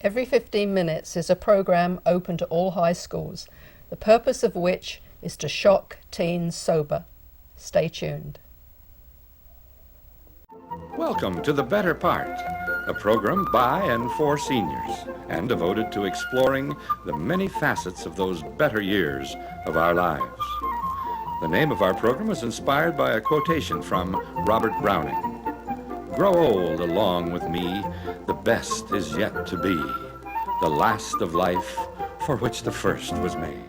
Every 15 Minutes is a program open to all high schools, the purpose of which is to shock teens sober. Stay tuned. Welcome to The Better Part, a program by and for seniors and devoted to exploring the many facets of those better years of our lives. The name of our program is inspired by a quotation from Robert Browning. Grow old along with me, the best is yet to be, the last of life for which the first was made.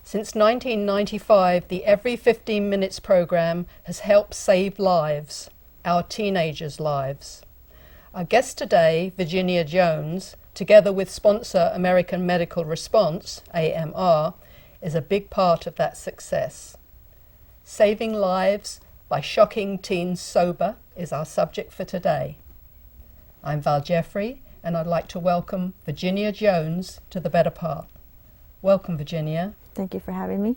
Since 1995, the Every 15 Minutes program has helped save lives, our teenagers' lives. Our guest today, Virginia Jones, together with sponsor American Medical Response, AMR, is a big part of that success. Saving lives by shocking teens sober is our subject for today. I'm Val Jeffrey, and I'd like to welcome Virginia Jones to The Better Part. Welcome, Virginia. Thank you for having me.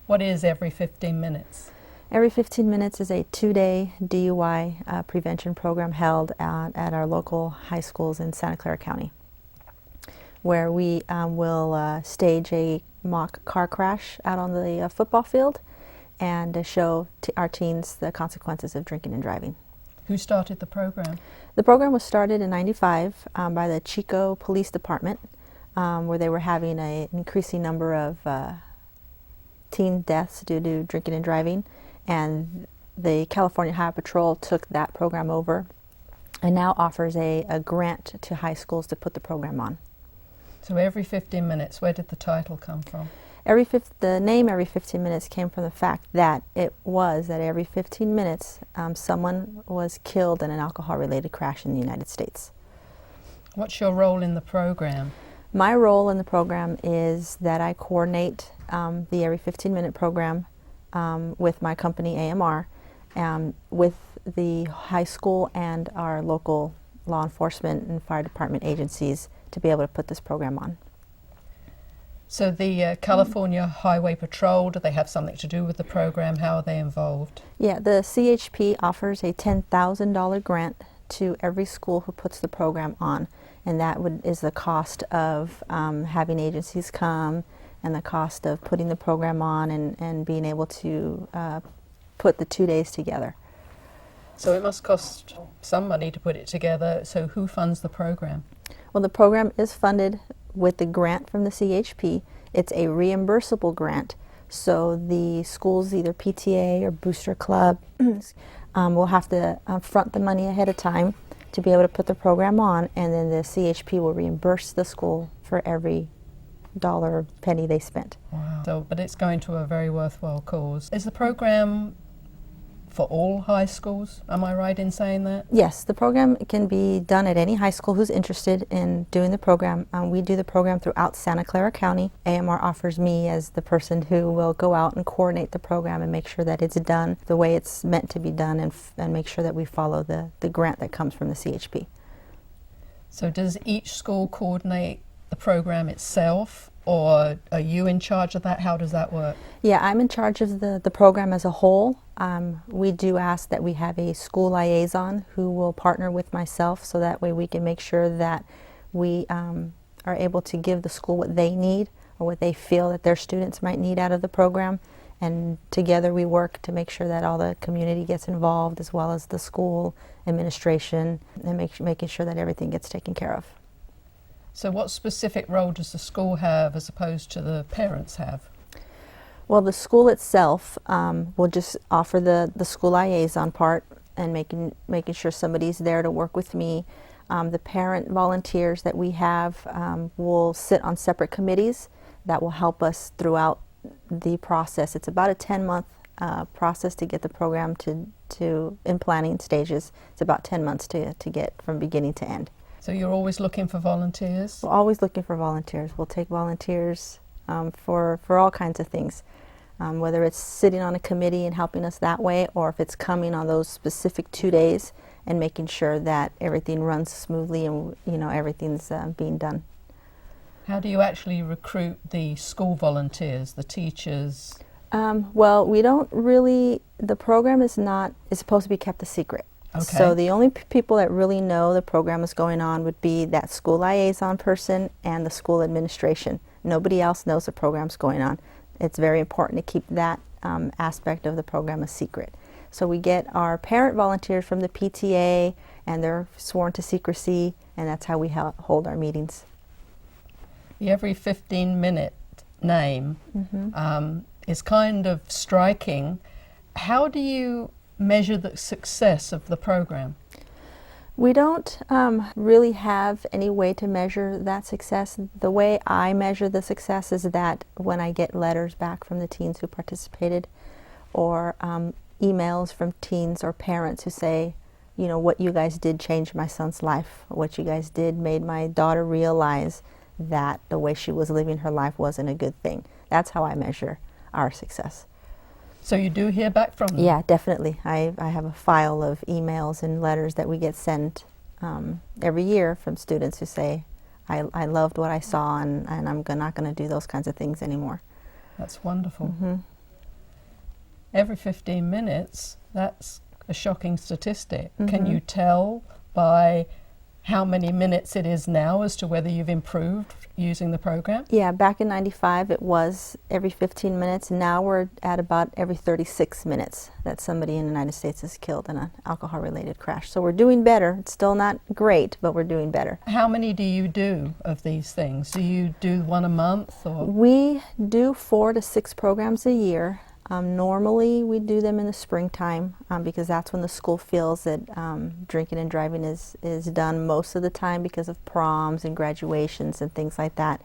What is Every 15 Minutes? Every 15 Minutes is a 2-day DUI prevention program held at our local high schools in Santa Clara County, where we will stage a mock car crash out on the football field and show our teens the consequences of drinking and driving. Who started the program? The program was started in '95 by the Chico Police Department, where they were having an increasing number of teen deaths due to drinking and driving. And the California Highway Patrol took that program over and now offers a grant to high schools to put the program on. So Every 15 Minutes, where did the title come from? The name Every 15 Minutes came from the fact that it was that every 15 minutes someone was killed in an alcohol-related crash in the United States. What's your role in the program? My role in the program is that I coordinate the Every 15 Minute program with my company AMR, with the high school and our local law enforcement and fire department agencies to be able to put this program on. So the California Highway Patrol, do they have something to do with the program? How are they involved? Yeah, the CHP offers a $10,000 grant to every school who puts the program on, and that is the cost of having agencies come and the cost of putting the program on and being able to put the 2 days together. So it must cost some money to put it together. So who funds the program? Well, the program is funded with the grant from the CHP. It's a reimbursable grant, so the schools, either PTA or Booster Club, will have to front the money ahead of time to be able to put the program on, and then the CHP will reimburse the school for every dollar or penny they spent. Wow. So, but it's going to a very worthwhile cause. Is the program for all high schools? Am I right in saying that? Yes, the program can be done at any high school who's interested in doing the program. We do the program throughout Santa Clara County. AMR offers me as the person who will go out and coordinate the program and make sure that it's done the way it's meant to be done, and make sure that we follow the grant that comes from the CHP. So does each school coordinate the program itself, or are you in charge of that? How does that work? Yeah, I'm in charge of the program as a whole. We do ask that we have a school liaison who will partner with myself, so that way we can make sure that we are able to give the school what they need or what they feel that their students might need out of the program. And together we work to make sure that all the community gets involved, as well as the school administration, and making sure that everything gets taken care of. So what specific role does the school have as opposed to the parents have? Well, the school itself will just offer the school liaison part and making sure somebody's there to work with me. The parent volunteers that we have will sit on separate committees that will help us throughout the process. It's about a 10-month process to get the program to in planning stages. It's about 10 months to get from beginning to end. So you're always looking for volunteers? We're always looking for volunteers. We'll take volunteers for all kinds of things, whether it's sitting on a committee and helping us that way, or if it's coming on those specific 2 days and making sure that everything runs smoothly and everything's being done. How do you actually recruit the school volunteers, the teachers? Well, we don't really, the program is supposed to be kept a secret. Okay. So the only people that really know the program is going on would be that school liaison person and the school administration. Nobody else knows the program's going on. It's very important to keep that aspect of the program a secret. So we get our parent volunteers from the PTA, and they're sworn to secrecy, and that's how we hold our meetings. The every 15-minute name is kind of striking. How do you measure the success of the program? We don't really have any way to measure that success. The way I measure the success is that when I get letters back from the teens who participated, or emails from teens or parents who say, you know, what you guys did changed my son's life. What you guys did made my daughter realize that the way she was living her life wasn't a good thing. That's how I measure our success. So you do hear back from them? Yeah, definitely. I have a file of emails and letters that we get sent every year from students who say, I loved what I saw, and I'm not going to do those kinds of things anymore. That's wonderful. Every 15 minutes, that's a shocking statistic. Can you tell by how many minutes it is now as to whether you've improved using the program? Yeah, back in '95 it was every 15 minutes. Now we're at about every 36 minutes that somebody in the United States is killed in an alcohol-related crash. So we're doing better. It's still not great, but we're doing better. How many do you do of these things? Do you do one a month? Or? We do 4 to 6 programs a year. Normally we do them in the springtime because that's when the school feels that drinking and driving is done most of the time because of proms and graduations and things like that.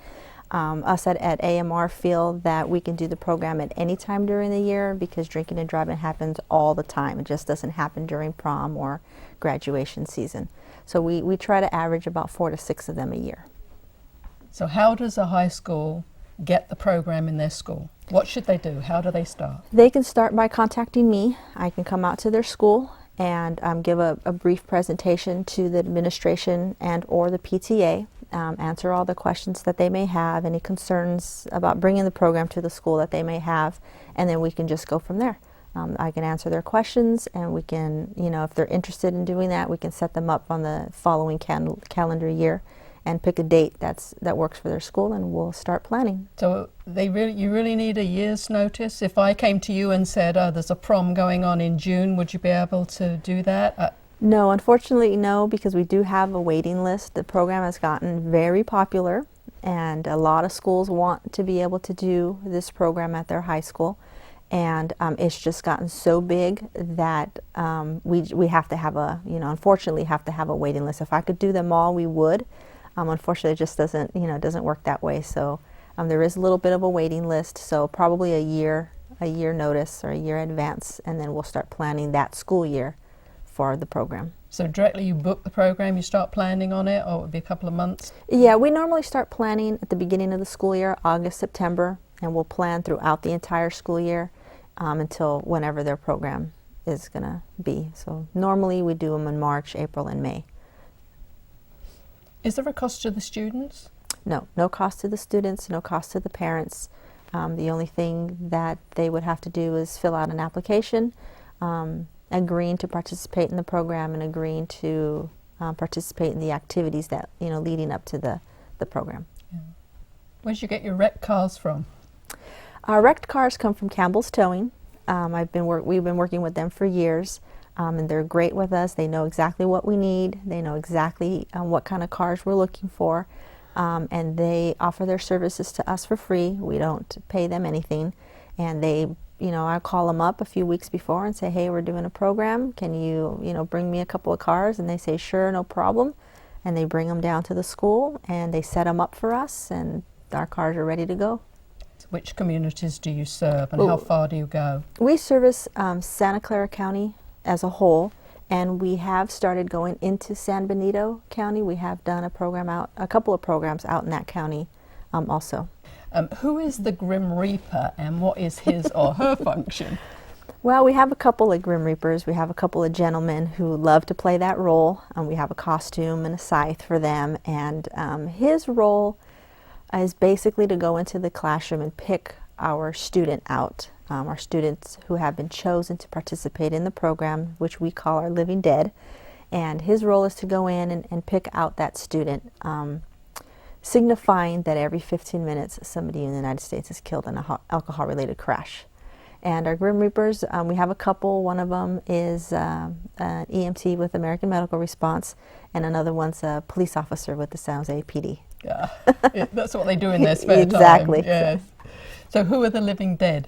Us at AMR feel that we can do the program at any time during the year because drinking and driving happens all the time. It just doesn't happen during prom or graduation season. So we try to average about 4 to 6 of them a year. So how does a high school get the program in their school? What should they do? How do they start? They can start by contacting me. I can come out to their school and give a brief presentation to the administration and or the PTA, answer all the questions that they may have, any concerns about bringing the program to the school that they may have, and then we can just go from there. I can answer their questions, and we can, you know, if they're interested in doing that, we can set them up on the following calendar year and pick a date that works for their school, and we'll start planning. So you really need a year's notice? If I came to you and said, oh, there's a prom going on in June, would you be able to do that? No, unfortunately no, because we do have a waiting list. The program has gotten very popular, and a lot of schools want to be able to do this program at their high school. And it's just gotten so big that we have to have unfortunately have to have a waiting list. If I could do them all, we would. Unfortunately, it just doesn't work that way. So there is a little bit of a waiting list. So probably a year notice or a year advance, and then we'll start planning that school year for the program. So directly you book the program, you start planning on it, or it would be a couple of months? Yeah, we normally start planning at the beginning of the school year, August, September, and we'll plan throughout the entire school year until whenever their program is going to be. So normally we do them in March, April, and May. Is there a cost to the students? No, no cost to the students, no cost to the parents. The only thing that they would have to do is fill out an application, agreeing to participate in the program and agreeing to participate in the activities that, leading up to the program. Yeah. Where did you get your wrecked cars from? Our wrecked cars come from Campbell's Towing. We've been working with them for years. And they're great with us. They know exactly what we need. They know exactly what kind of cars we're looking for. And they offer their services to us for free. We don't pay them anything. And they, I call them up a few weeks before and say, hey, we're doing a program. Can you, bring me a couple of cars? And they say, sure, no problem. And they bring them down to the school and they set them up for us, and our cars are ready to go. Which communities do you serve, and how far do you go? We service Santa Clara County as a whole, and we have started going into San Benito County. We have done a couple of programs out in that county also. Who is the Grim Reaper, and what is his or her function? Well, we have a couple of Grim Reapers. We have a couple of gentlemen who love to play that role. We have a costume and a scythe for them, and his role is basically to go into the classroom and pick our student out, our students who have been chosen to participate in the program, which we call our Living Dead. And his role is to go in and pick out that student, signifying that every 15 minutes somebody in the United States is killed in an alcohol-related crash. And our Grim Reapers, we have a couple. One of them is an EMT with American Medical Response, and another one's a police officer with the San Jose PD. Yeah, that's what they do in their spare exactly. time. Yes. So who are the Living Dead?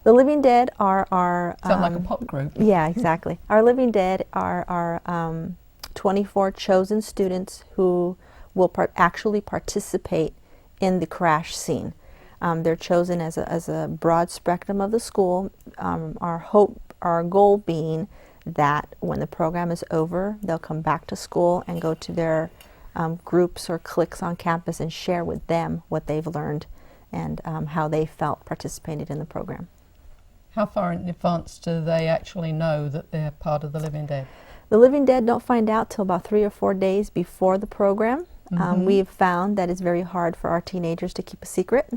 The Living Dead are our... Sound like a pop group. Yeah, exactly. Our Living Dead are our 24 chosen students who will actually participate in the crash scene. They're chosen as a broad spectrum of the school. Our goal being that when the program is over, they'll come back to school and go to their groups or cliques on campus and share with them what they've learned and how they felt participating in the program. How far in advance do they actually know that they're part of the Living Dead? The Living Dead don't find out till about 3 or 4 days before the program. We've found that it's very hard for our teenagers to keep a secret,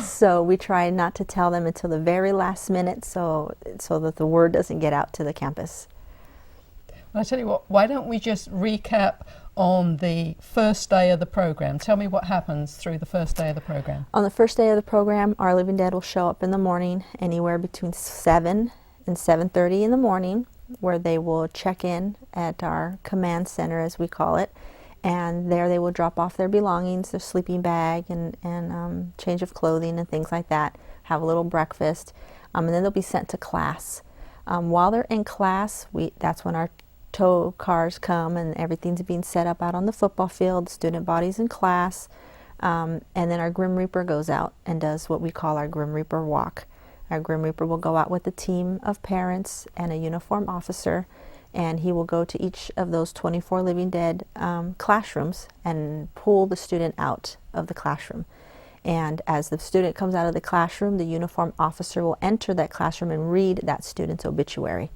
so we try not to tell them until the very last minute so that the word doesn't get out to the campus. Well, I tell you what, why don't we just recap on the first day of the program? Tell me what happens through the first day of the program. On the first day of the program, our Living Dead will show up in the morning, anywhere between 7 and 7:30 in the morning, where they will check in at our command center, as we call it. And there they will drop off their belongings, their sleeping bag and change of clothing and things like that, have a little breakfast, and then they'll be sent to class. While they're in class, that's when our tow cars come and everything's being set up out on the football field, student bodies in class, and then our Grim Reaper goes out and does what we call our Grim Reaper walk. Our Grim Reaper will go out with a team of parents and a uniformed officer, and he will go to each of those 24 Living Dead classrooms and pull the student out of the classroom. And as the student comes out of the classroom, the uniformed officer will enter that classroom and read that student's obituary.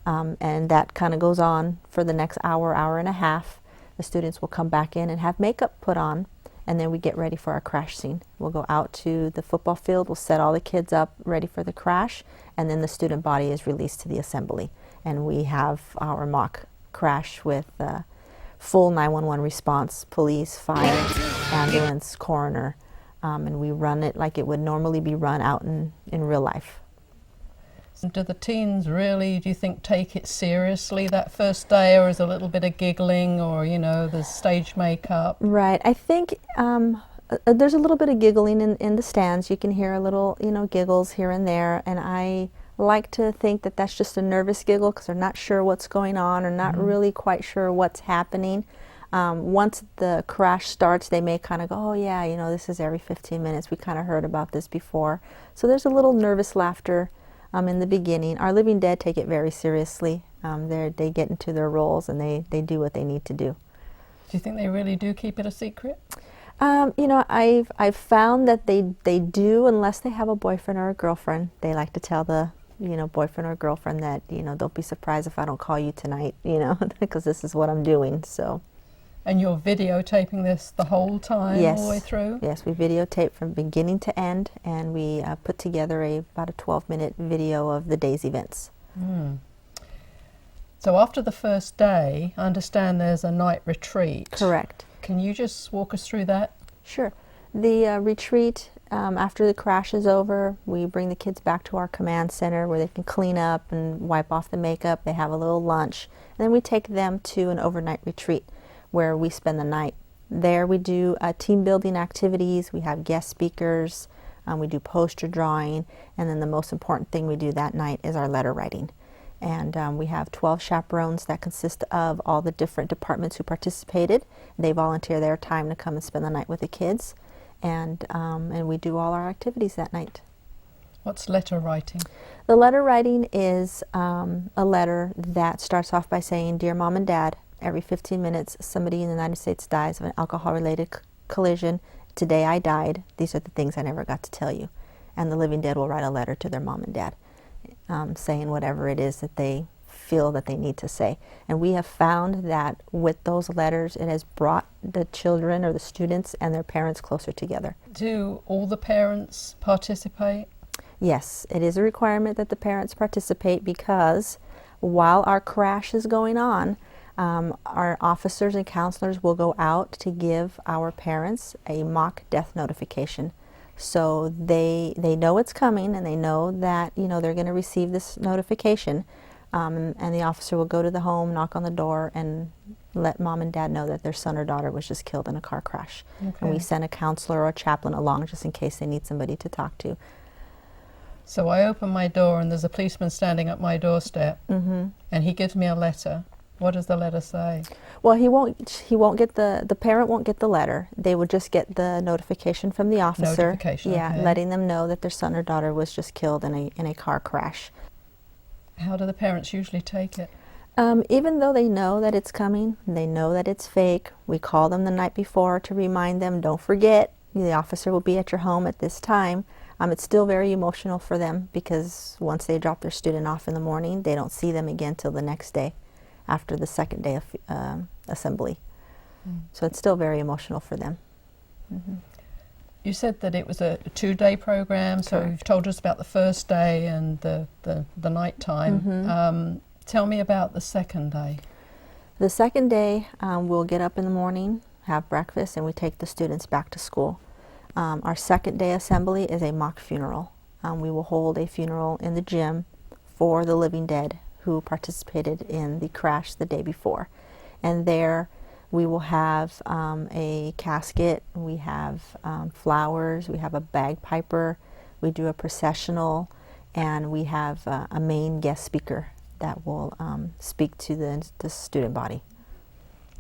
And that kind of goes on for the next hour, hour and a half. The students will come back in and have makeup put on, and then we get ready for our crash scene. We'll go out to the football field, we'll set all the kids up ready for the crash, and then the student body is released to the assembly. And we have our mock crash with full 911 response, police, fire, ambulance, coroner, and we run it like it would normally be run out in real life. Do the teens really, do you think, take it seriously that first day, or is a little bit of giggling, or, you know, the stage makeup? Right. I think there's a little bit of giggling in the stands. You can hear a little, giggles here and there, and I like to think that that's just a nervous giggle because they're not sure what's going on or not really quite sure what's happening. Once the crash starts, they may kind of go, oh yeah, this is every 15 minutes. We kind of heard about this before. So there's a little nervous laughter in the beginning. Our Living Dead take it very seriously. They get into their roles and they do what they need to do. Do you think they really do keep it a secret? I've found that they do, unless they have a boyfriend or a girlfriend. They like to tell the boyfriend or girlfriend that, don't be surprised if I don't call you tonight, because this is what I'm doing, so. And you're videotaping this the whole time, yes, all the way through? Yes, we videotape from beginning to end, and we put together about a 12-minute video of the day's events. So after the first day, I understand there's a night retreat. Correct. Can you just walk us through that? Sure. The retreat, after the crash is over, we bring the kids back to our command center where they can clean up and wipe off the makeup. They have a little lunch. And then we take them to an overnight retreat where we spend the night. There we do team building activities. We have guest speakers. We do poster drawing. And then the most important thing we do that night is our letter writing. And we have 12 chaperones that consist of all the different departments who participated. They volunteer their time to come and spend the night with the kids. And we do all our activities that night. What's letter writing? The letter writing is a letter that starts off by saying, Dear Mom and Dad, every 15 minutes somebody in the United States dies of an alcohol-related collision. Today I died. These are the things I never got to tell you. And the Living Dead will write a letter to their mom and dad, saying whatever it is that they feel that they need to say. And we have found that with those letters, it has brought the children or the students and their parents closer together. Do all the parents participate? Yes, it is a requirement that the parents participate because while our crash is going on, our officers and counselors will go out to give our parents a mock death notification. So they know it's coming, and they know that they're going to receive this notification, and the officer will go to the home, knock on the door, and let mom and dad know that their son or daughter was just killed in a car crash. Okay. And we send a counselor or a chaplain along just in case they need somebody to talk to. So I open my door and there's a policeman standing at my doorstep, and he gives me a letter. What does the letter say? Well, he won't get the parent won't get the letter. They would just get the notification from the officer. Notification, yeah, okay. letting them know that their son or daughter was just killed in a car crash. How do the parents usually take it? Even though they know that it's coming, they know that it's fake, we call them the night before to remind them, don't forget, the officer will be at your home at this time. It's still very emotional for them because once they drop their student off in the morning, they don't see them again till the next day after the second day of assembly. So it's still very emotional for them. You said that it was a 2-day program, so Correct. you've told us about the first day and the night time. Tell me about the second day. The second day, we'll get up in the morning, have breakfast, and we take the students back to school. Our second day assembly is a mock funeral. We will hold a funeral in the gym for the living dead who participated in the crash the day before. And there we will have a casket, we have flowers, we have a bagpiper, we do a processional, and we have a main guest speaker that will speak to the student body.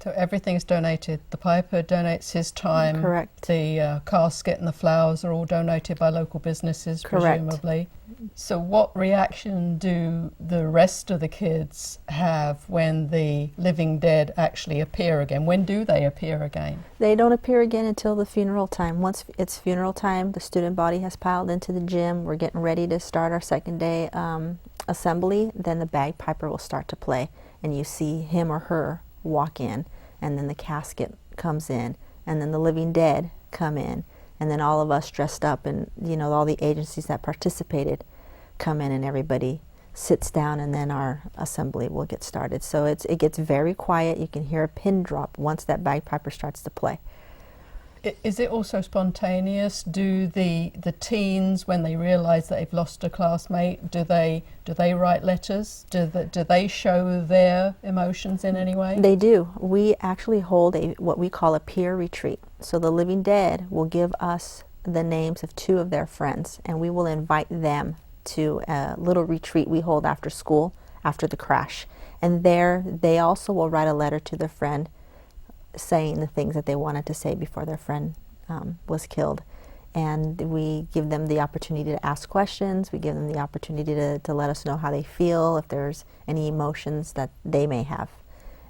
So everything's donated. The piper donates his time. Correct. The casket and the flowers are all donated by local businesses, Correct. presumably. So what reaction do the rest of the kids have when the living dead actually appear again? When do they appear again? They don't appear again until the funeral time. Once it's funeral time, the student body has piled into the gym. We're getting ready to start our second day assembly. Then the bagpiper will start to play, and you see him or her walk in, and then the casket comes in, and then the living dead come in, and then all of us dressed up, and all the agencies that participated come in, and everybody sits down, and then our assembly will get started. So it gets very quiet. You can hear a pin drop once that bagpiper starts to play. Is it also spontaneous? Do the teens, when they realise that they've lost a classmate, do they write letters? Do they show their emotions in any way? They do. We actually hold what we call a peer retreat. So the living dead will give us the names of 2 of their friends, and we will invite them to a little retreat we hold after school, after the crash. And there they also will write a letter to their friend saying the things that they wanted to say before their friend was killed. And we give them the opportunity to ask questions. We give them the opportunity to let us know how they feel, if there's any emotions that they may have.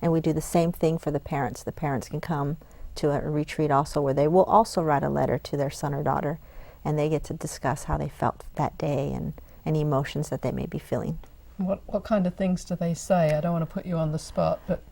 And we do the same thing for the parents. The parents can come to a retreat also where they will also write a letter to their son or daughter, and they get to discuss how they felt that day and any emotions that they may be feeling. What kind of things do they say? I don't want to put you on the spot, but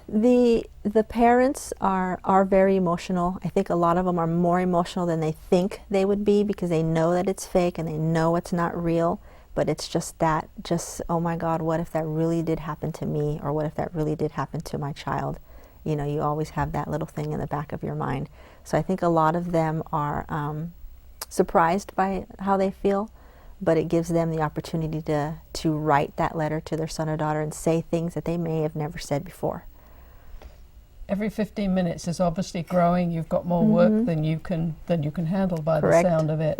the parents are very emotional. I think a lot of them are more emotional than they think they would be because they know that it's fake and they know it's not real. But it's just oh my God, what if that really did happen to me, or what if that really did happen to my child? You always have that little thing in the back of your mind. So I think a lot of them are surprised by how they feel. But it gives them the opportunity to write that letter to their son or daughter and say things that they may have never said before. Every 15 minutes is obviously growing. You've got more work than you can handle by Correct. the sound of it.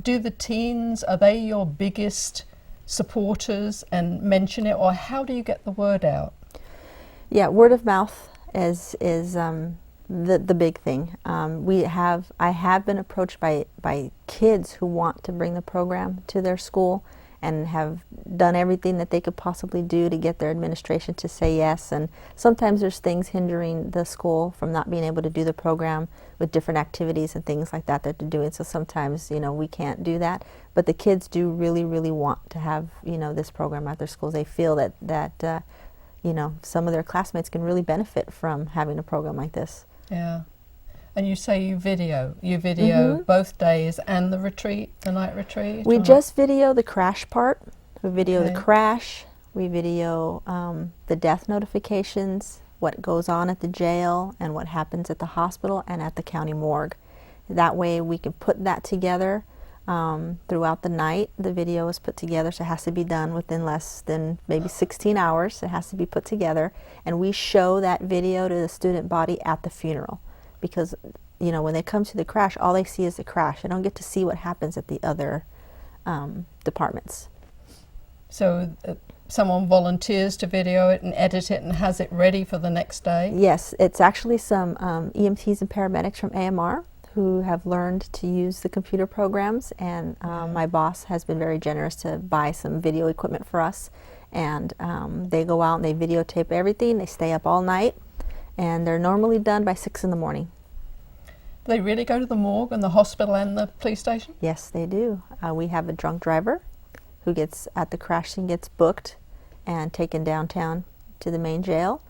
Do the teens, are they your biggest supporters and mention it, or how do you get the word out? Yeah, word of mouth is the big thing. I have been approached by kids who want to bring the program to their school and have done everything that they could possibly do to get their administration to say yes. And sometimes there's things hindering the school from not being able to do the program with different activities and things like that they're doing. So sometimes, we can't do that. But the kids do really, really want to have, this program at their schools. They feel that some of their classmates can really benefit from having a program like this. Yeah. And you say you video both days and the retreat, the night retreat? We or- just video the crash part. We video Okay. the crash. We video the death notifications, what goes on at the jail, and what happens at the hospital and at the county morgue. That way we can put that together throughout the night. The video is put together, so it has to be done within less than maybe 16 hours. It has to be put together. And we show that video to the student body at the funeral. Because, you know, when they come to the crash, all they see is the crash. They don't get to see what happens at the other departments. So someone volunteers to video it and edit it and has it ready for the next day? Yes, it's actually some EMTs and paramedics from AMR who have learned to use the computer programs, and my boss has been very generous to buy some video equipment for us, and they go out and they videotape everything. They stay up all night, and they're normally done by 6 in the morning. Do they really go to the morgue and the hospital and the police station? Yes, they do. We have a drunk driver who gets at the crash scene, gets booked and taken downtown to the main jail,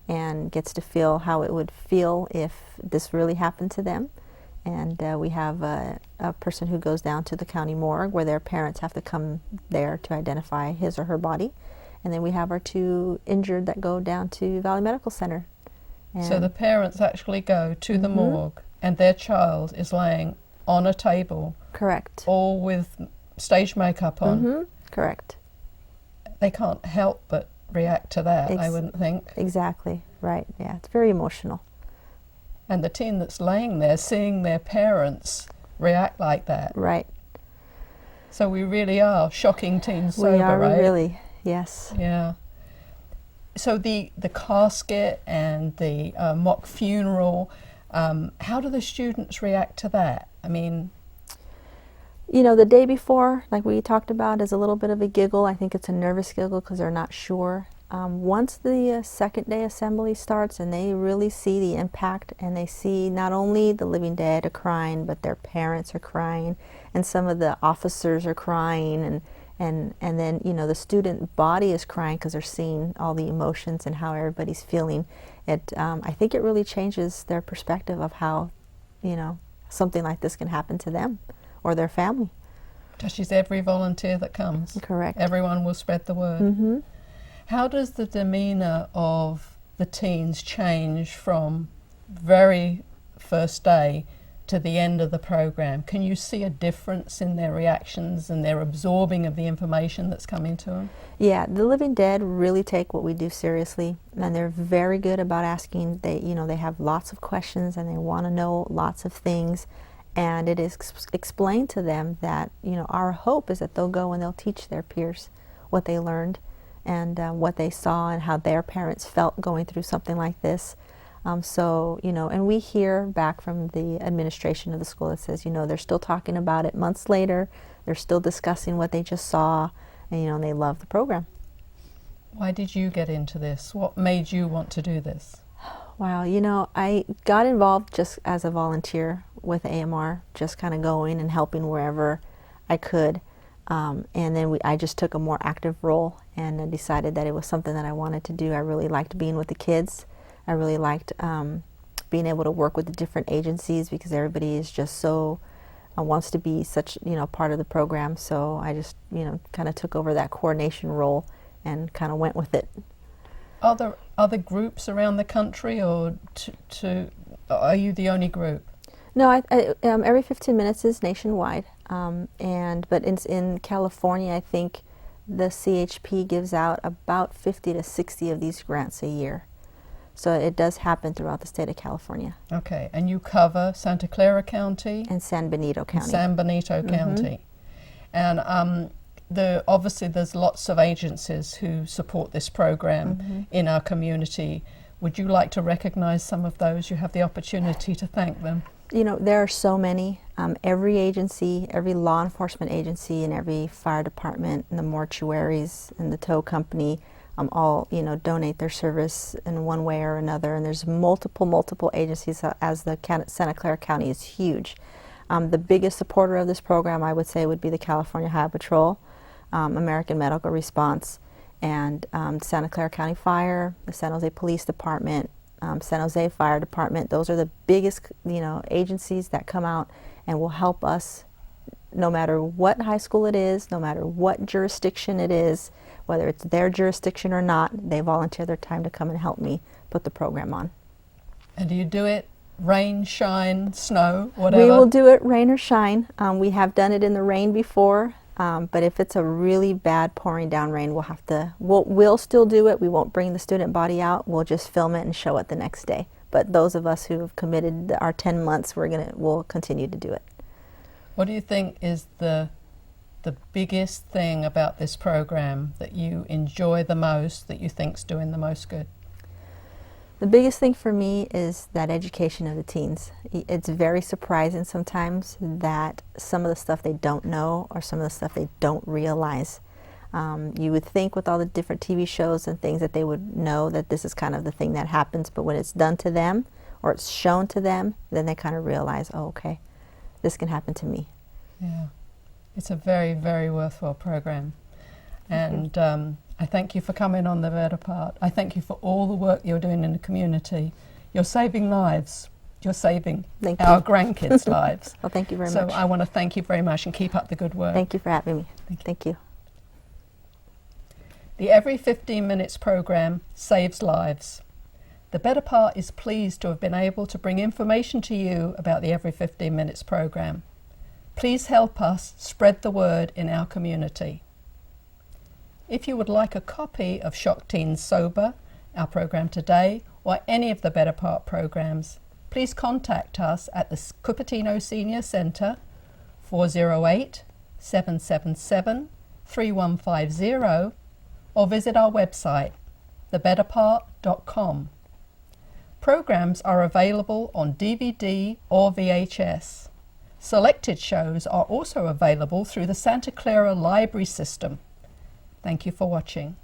and gets to feel how it would feel if this really happened to them. And we have a person who goes down to the county morgue where their parents have to come there to identify his or her body. And then we have our 2 injured that go down to Valley Medical Center. So the parents actually go to the morgue and their child is laying on a table, Correct. all with stage makeup on. Correct. They can't help but react to that, I wouldn't think. Exactly. Right. Yeah, it's very emotional. And the teen that's laying there, seeing their parents react like that. Right. So we really are shocking teens sober, We are right? really, yes. Yeah. So the casket and the mock funeral, how do the students react to that? I mean, You know, the day before, like we talked about, is a little bit of a giggle. I think it's a nervous giggle because they're not sure. Once the second day assembly starts and they really see the impact, and they see not only the living dead are crying, but their parents are crying, and some of the officers are crying, and then, you know, the student body is crying because they're seeing all the emotions and how everybody's feeling. I think it really changes their perspective of how, you know, something like this can happen to them or their family. touches every volunteer that comes. Correct. Everyone will spread the word. Mm-hmm. How does the demeanor of the teens change from very first day to the end of the program? Can you see a difference in their reactions and their absorbing of the information that's coming to them? Yeah, the living dead really take what we do seriously, and they're very good about asking. They have lots of questions and they want to know lots of things, and it is explained to them that, you know, our hope is that they'll go and they'll teach their peers what they learned and what they saw and how their parents felt going through something like this. So, you know, and we hear back from the administration of the school that says, you know, they're still talking about it months later. They're still discussing what they just saw, and, you know, and they love the program. Why did you get into this? What made you want to do this? Wow, you know, I got involved just as a volunteer with AMR, just kind of going and helping wherever I could. And then I just took a more active role, and I decided that it was something that I wanted to do. I really liked being with the kids. I really liked being able to work with the different agencies, because everybody is just so wants to be such, you know, part of the program. So I just, you know, kind of took over that coordination role and kind of went with it. Are there other groups around the country, or are you the only group? No, every 15 minutes is nationwide, but in California, I think the CHP gives out about 50 to 60 of these grants a year. So it does happen throughout the state of California. Okay, and you cover Santa Clara County and San Benito County. and San Benito County. And obviously there's lots of agencies who support this program in our community. Would you like to recognize some of those? You have the opportunity to thank them. You know, there are so many. Every agency, every law enforcement agency, and every fire department, and the mortuaries, and the tow company, all, you know, donate their service in one way or another. And there's multiple agencies, as the Santa Clara County is huge. The biggest supporter of this program, I would say, would be the California Highway Patrol, American Medical Response, and Santa Clara County Fire, the San Jose Police Department, San Jose Fire Department. Those are the biggest, agencies that come out and will help us no matter what high school it is, no matter what jurisdiction it is, whether it's their jurisdiction or not. They volunteer their time to come and help me put the program on. And do you do it rain, shine, snow, whatever? We will do it rain or shine. We have done it in the rain before, but if it's a really bad pouring down rain, we'll still do it. We won't bring the student body out. We'll just film it and show it the next day. But those of us who have committed our 10 months, we'll continue to do it. What do you think is the biggest thing about this program that you enjoy the most, that you think's doing the most good? The biggest thing for me is that education of the teens. It's very surprising sometimes that some of the stuff they don't know or some of the stuff they don't realize. You would think with all the different TV shows and things that they would know that this is kind of the thing that happens, but when it's done to them or it's shown to them, then they kind of realize, oh, okay, this can happen to me. Yeah, it's a very, very worthwhile program. And I thank you for coming on The Better Part. I thank you for all the work you're doing in the community. You're saving lives. You're saving our grandkids' lives. Well, thank you very So much. I want to thank you very much and keep up the good work. Thank you for having me. Thank you. The Every 15 Minutes program saves lives. The Better Part is pleased to have been able to bring information to you about the Every 15 Minutes program. Please help us spread the word in our community. If you would like a copy of Shock Teens Sober, our program today, or any of the Better Part programs, please contact us at the Cupertino Senior Center, 408-777-3150, or visit our website, thebetterpart.com. Programs are available on DVD or VHS. Selected shows are also available through the Santa Clara Library System. Thank you for watching.